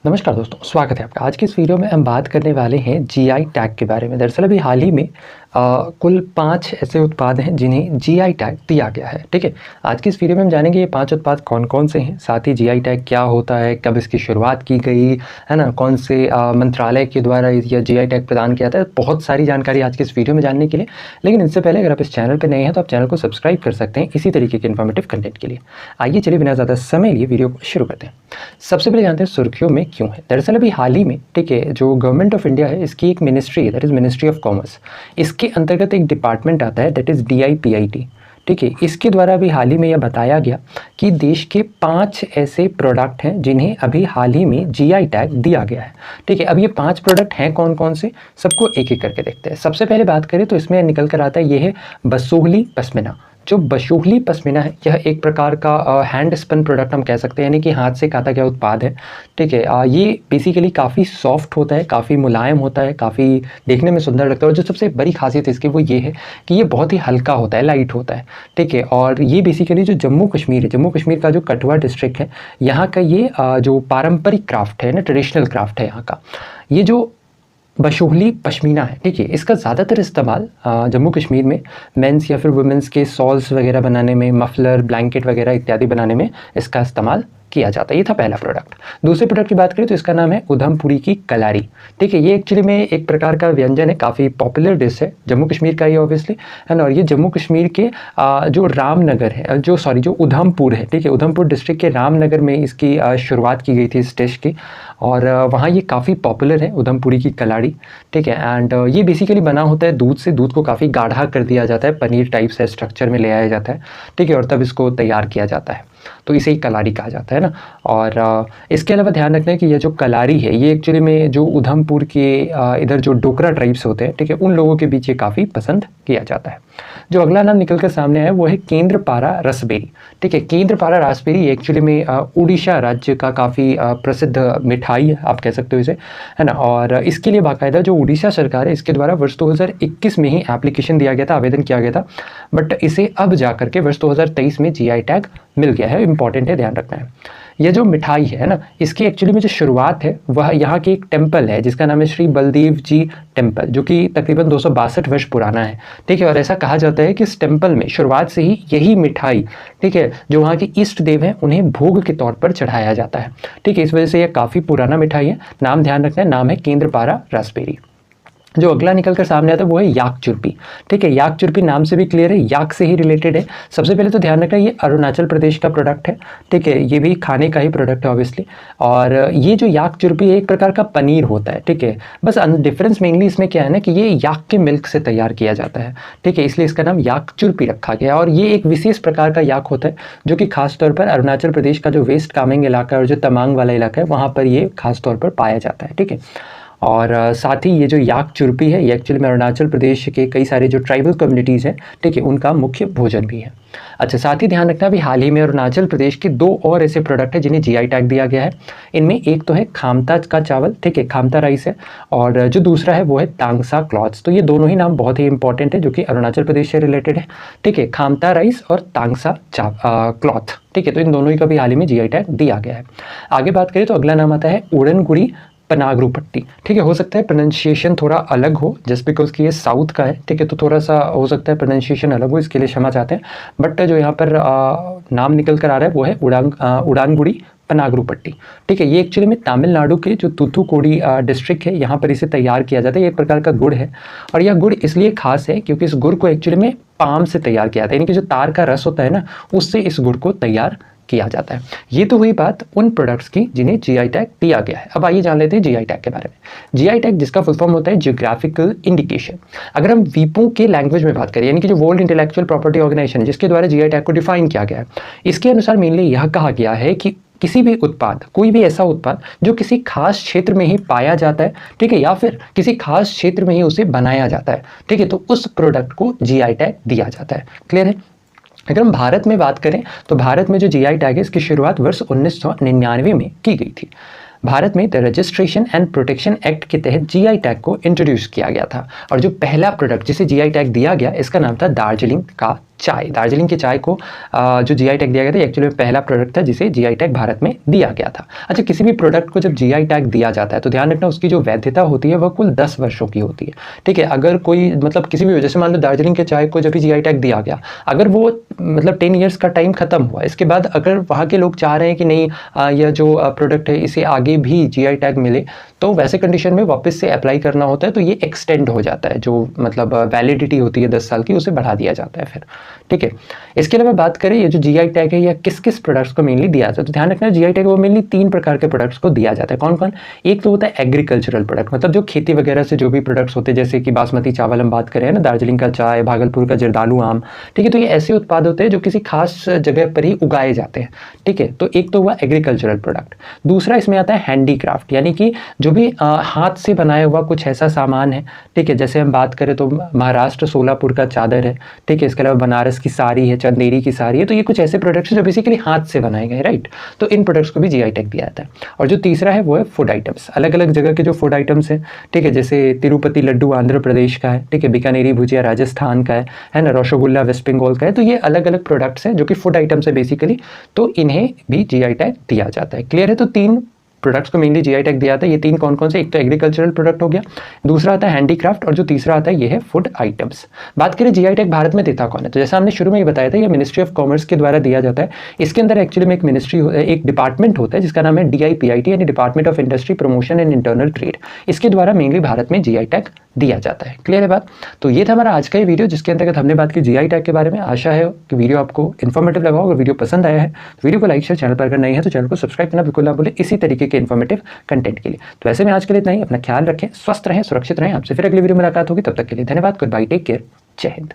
नमस्कार दोस्तों, स्वागत है आपका। आज की इस वीडियो में हम बात करने वाले हैं जीआई टैग के बारे में। दरअसल अभी हाल ही में कुल 5 ऐसे उत्पाद हैं जिन्हें जीआई टैग दिया गया है। ठीक है, आज की इस वीडियो में हम जानेंगे ये 5 उत्पाद कौन कौन से हैं, साथ ही जीआई टैग क्या होता है, कब इसकी शुरुआत की गई है ना, कौन से मंत्रालय के द्वारा यह जीआई टैग प्रदान किया था। बहुत सारी जानकारी आज की इस वीडियो में जानने के लिए। लेकिन इससे पहले अगर आप इस चैनल पर नए हैं तो आप चैनल को सब्सक्राइब कर सकते हैं इसी तरीके के इन्फॉर्मेटिव कंटेंट के लिए। आइए चलिए बिना ज़्यादा समय लिए वीडियो को शुरू करते हैं। सबसे पहले जानते हैं सुर्खियों में क्यों है। दरअसल अभी हाल ही में, ठीक है, जो गवर्नमेंट ऑफ इंडिया है इसकी एक मिनिस्ट्री है, that is ministry of commerce. इसके अंतर्गत एक डिपार्टमेंट आता है, दैट इज़ DIPIT। ठीक है, इसके द्वारा अभी हाल ही में यह बताया गया कि देश के 5 ऐसे प्रोडक्ट हैं जिन्हें अभी हाल ही में जीआई टैग दिया गया है। ठीक है, अब ये 5 प्रोडक्ट हैं कौन कौन से, सबको एक एक करके देखते हैं। सबसे पहले बात करें तो इसमें निकल कर आता है ये है बसोहली पश्मीना। जो बशोहली पश्मीना है यह एक प्रकार का हैंड स्पन प्रोडक्ट हम कह सकते हैं, यानी कि हाथ से काता गया उत्पाद है। ठीक है, ये बेसिकली काफ़ी सॉफ्ट होता है, काफ़ी मुलायम होता है, काफ़ी देखने में सुंदर लगता है। और जो सबसे बड़ी खासियत इसकी वो ये है कि ये बहुत ही हल्का होता है, लाइट होता है। ठीक है, और ये बेसिकली जो जम्मू कश्मीर है, जम्मू कश्मीर का जो कठुआ डिस्ट्रिक्ट है, यहाँ का ये जो पारंपरिक क्राफ्ट है ना, ट्रेडिशनल क्राफ्ट है यहाँ का, ये जो बशोहली पश्मीना है, ठीक है, इसका ज़्यादातर इस्तेमाल जम्मू कश्मीर में मेंस या फिर वुमेंस के सॉल्स वगैरह बनाने में, मफलर, ब्लैंकेट वगैरह इत्यादि बनाने में इसका इस्तेमाल किया जाता है। ये था पहला प्रोडक्ट। दूसरे प्रोडक्ट की बात करें तो इसका नाम है उधमपुरी की कलारी। ठीक है, ये एक्चुअली में एक प्रकार का व्यंजन है, काफ़ी पॉपुलर डिश है, जम्मू कश्मीर का ही ऑब्वियसली है ना। और ये जम्मू कश्मीर के जो रामनगर है, जो उधमपुर है, ठीक है, उधमपुर डिस्ट्रिक्ट के रामनगर में इसकी शुरुआत की गई थी इस डिश की। और वहाँ ये काफ़ी पॉपुलर है, उधमपुरी की कलाड़ी। ठीक है, एंड ये बेसिकली बना होता है दूध से। दूध को काफ़ी गाढ़ा कर दिया जाता है, पनीर टाइप से स्ट्रक्चर में ले आया जाता है। ठीक है, और तब इसको तैयार किया जाता है, तो इसे ही कलारी कहा जाता है ना। और इसके अलावा ध्यान रखना है कि यह जो कलारी है ये एक्चुअली में जो उधमपुर के इधर जो डोकरा ट्राइब्स होते हैं, ठीक है, उन लोगों के बीच ये काफ़ी पसंद किया जाता है। जो अगला नाम निकल कर सामने आया वो है केंद्रपारा रसबेरी। ठीक है, केंद्रपारा रसबेरी एक्चुअली में उड़ीसा राज्य का काफ़ी प्रसिद्ध मिठाई है, आप कह सकते हो इसे, है ना। और इसके लिए बाकायदा जो उड़ीसा सरकार है इसके द्वारा वर्ष 2021 में ही एप्लीकेशन दिया गया था, आवेदन किया गया था। बट इसे अब जा करके वर्ष 2023 में जीआई टैग मिल गया है। इंपॉर्टेंट है, ध्यान रखना है। यह जो मिठाई है ना, इसकी एक्चुअली में जो शुरुआत है वह यहाँ के एक टेम्पल है जिसका नाम है श्री बलदेव जी टेम्पल, जो कि तकरीबन 262 वर्ष पुराना है। ठीक है, और ऐसा कहा जाता है कि इस टेम्पल में शुरुआत से ही यही मिठाई, ठीक है, जो वहाँ के इष्ट देव हैं उन्हें भोग के तौर पर चढ़ाया जाता है। ठीक है, इस वजह से यह काफ़ी पुराना मिठाई है। नाम ध्यान रखना है, नाम है केंद्रपारा रासबेरी। जो अगला निकल कर सामने आता है वो है याक चुरपी। ठीक है, याक चुरपी नाम से भी क्लियर है, याक से ही रिलेटेड है। सबसे पहले तो ध्यान रखना ये अरुणाचल प्रदेश का प्रोडक्ट है। ठीक है, ये भी खाने का ही प्रोडक्ट है ऑब्वियसली। और ये जो याक चुरपी है एक प्रकार का पनीर होता है। ठीक है, बस डिफरेंस मेनली इसमें क्या है ना कि ये याक के मिल्क से तैयार किया जाता है। ठीक है, इसलिए इसका नाम याक चुरपी रखा गया। और ये एक विशेष प्रकार का याक होता है जो कि खासतौर पर अरुणाचल प्रदेश का जो वेस्ट कामेंग इलाका और जो तमांग वाला इलाका है वहाँ पर ये खासतौर पर पाया जाता है। ठीक है, और साथ ही ये जो याक चुरपी है ये एक्चुअली में अरुणाचल प्रदेश के कई सारे जो ट्राइबल कम्युनिटीज़ हैं, ठीक है, उनका मुख्य भोजन भी है। अच्छा, साथ ही ध्यान रखना अभी हाल ही में अरुणाचल प्रदेश के 2 और ऐसे प्रोडक्ट हैं जिन्हें जीआई टैग दिया गया है। इनमें एक तो है खामता का चावल, ठीक है, खामता राइस है, और जो दूसरा है वो है तांगसा क्लॉथ्स। तो ये दोनों ही नाम बहुत ही इंपॉर्टेंट है जो कि अरुणाचल प्रदेश से रिलेटेड है। ठीक है, खामता राइस और तांगसा क्लॉथ। ठीक है, तो इन दोनों ही का भी हाल ही में जीआई टैग दिया गया है। आगे बात करें तो अगला नाम आता है उड़नगुड़ी पनागरू पट्टी। ठीक है, हो सकता है प्रोनाउंसिएशन थोड़ा अलग हो जस्ट बिकॉज कि ये साउथ का है। ठीक है, तो थोड़ा सा हो सकता है प्रोनाउंसिएशन अलग हो, इसके लिए क्षमा चाहते हैं। बट जो यहाँ पर नाम निकल कर आ रहा है वो है उड़ानगुड़ी पनागरू पट्टी। ठीक है, ये एक्चुअली में तमिलनाडु के जो तूथुकुडी डिस्ट्रिक्ट है यहाँ पर इसे तैयार किया जाता है। ये एक प्रकार का गुड़ है, और यह गुड़ इसलिए खास है क्योंकि इस गुड़ को एक्चुअली में पाम से तैयार किया जाता है, यानी कि जो तार का रस होता है ना उससे इस गुड़ को तैयार किया जाता है। ये तो हुई बात उन प्रोडक्ट्स की जिन्हें जीआई टैग दिया गया है। अब आइए जान लेते हैं जीआई टैग के बारे में। जीआई टैग जिसका फुल फॉर्म होता है जियोग्राफिकल इंडिकेशन। अगर हम वीपो के लैंग्वेज में बात करें, यानी कि जो वर्ल्ड इंटेलेक्चुअल प्रॉपर्टी ऑर्गेनाइजेशन जिसके द्वारा जीआई टैग को डिफाइन किया गया है, इसके अनुसार मेनली यह कहा गया है कि किसी भी उत्पाद, कोई भी ऐसा उत्पाद जो किसी खास क्षेत्र में ही पाया जाता है, ठीक है, या फिर किसी खास क्षेत्र में ही उसे बनाया जाता है, ठीक है, तो उस प्रोडक्ट को जीआई टैग दिया जाता है। क्लियर है। अगर हम भारत में बात करें तो भारत में जो जीआई टैग है इसकी शुरुआत वर्ष 1999 में की गई थी। भारत में the registration and protection act के तहत जीआई टैग को इंट्रोड्यूस किया गया था, और जो पहला प्रोडक्ट जिसे जीआई टैग दिया गया इसका नाम था दार्जिलिंग का चाय, दार्जिलिंग की चाय को जो जीआई टैग दिया गया था, एक्चुअली में पहला प्रोडक्ट था जिसे जीआई टैग भारत में दिया गया था। अच्छा, किसी भी प्रोडक्ट को जब जीआई टैग दिया जाता है तो ध्यान रखना उसकी जो वैधता होती है वह कुल 10 वर्षों की होती है। ठीक है, अगर कोई मतलब किसी भी वजह से मान लो दार्जिलिंग के चाय को जब भी जीआई टैग दिया गया, अगर वो मतलब 10 ईयर्स का टाइम खत्म हुआ, इसके बाद अगर वहाँ के लोग चाह रहे हैं कि नहीं यह जो प्रोडक्ट है इसे आगे भी जीआई टैग मिले, तो वैसे कंडीशन में वापस से अप्लाई करना होता है, तो ये एक्सटेंड हो जाता है, जो मतलब वैलिडिटी होती है 10 साल की उसे बढ़ा दिया जाता है फिर। ठीक है, इसके अलावा बात करें ये जो जीआई टैग है या किस किस प्रोडक्ट्स को मेनली दिया जाता है, तो ध्यान रखना जीआई टैग वो मेनली 3 प्रकार के प्रोडक्ट्स को दिया जाता है। कौन कौन? एक तो होता है एग्रीकल्चरल प्रोडक्ट, मतलब जो खेती वगैरह से जो भी प्रोडक्ट्स होते हैं, जैसे कि बासमती चावल हम बात करें ना, दार्जिलिंग का चाय, भागलपुर का जर्दालू आम। ठीक है, तो ये ऐसे उत्पाद होते हैं जो किसी खास जगह पर ही उगाए जाते हैं। ठीक है, तो एक तो हुआ एग्रीकल्चरल प्रोडक्ट। दूसरा इसमें आता है हैंडीक्राफ्ट, यानी कि जो भी हाथ से बनाया हुआ कुछ ऐसा सामान है। ठीक है, जैसे हम बात करें तो महाराष्ट्र सोलापुर का चादर है। ठीक है, इसके अलावा बनारस की साड़ी है, चंदेरी की साड़ी है। तो ये कुछ ऐसे प्रोडक्ट्स हैं जो बेसिकली हाथ से बनाए गए, राइट। तो इन प्रोडक्ट्स को भी जीआई टैग दिया जाता है। और जो तीसरा है वो है फूड आइटम्स, अलग अलग जगह के जो फूड आइटम्स हैं। ठीक है, जैसे तिरुपति लड्डू आंध्र प्रदेश का है। ठीक है, बीकानेरी भुजिया राजस्थान का है ना, रसगुल्ला वेस्ट बंगाल का है। तो ये अलग अलग प्रोडक्ट्स हैं जो कि फूड आइटम्स है बेसिकली, तो इन्हें भी जीआई टैग दिया जाता है। क्लियर है? तो 3 प्रोडक्ट्स को मेनली जीआई टैग दिया जाता है। ये 3 कौन कौन से? एक तो एग्रीकल्चरल प्रोडक्ट हो गया, दूसरा आता है हैंडीक्राफ्ट, और जो तीसरा आता है ये है फूड आइटम्स। बात करें जीआई टैग भारत में देता कौन है, तो जैसा हमने शुरू में ही बताया था, ये मिनिस्ट्री ऑफ कॉमर्स के द्वारा दिया जाता है। इसके अंदर एक्चुअली में एक डिपार्टमेंट होता है जिसका नाम है DIPIT, यानी department of industry promotion and internal trade. इसके द्वारा मेनली भारत में जीआई टैग दिया जाता है। क्लियर है बात? तो ये था हमारा आज का ये वीडियो जिसके अंतर्गत हमने बात की जीआई टैग के बारे में। आशा है कि वीडियो आपको इन्फॉर्मेटिव लगा होगा। अगर वीडियो पसंद आया है तो वीडियो को लाइक शेयर, चैनल पर अगर नहीं है तो चैनल को सब्सक्राइब करना बिल्कुल ना भूलें इसी तरीके के इन्फॉर्मेटिव कंटेंट के लिए। तो वैसे में आज के लिए इतना ही। अपना ख्याल रखें, स्वस्थ रहें, सुरक्षित रहें। आपसे फिर अगली वीडियो में मुलाकात होगी, तब तक के लिए धन्यवाद। गुड बाय, टेक केयर, जय हिंद।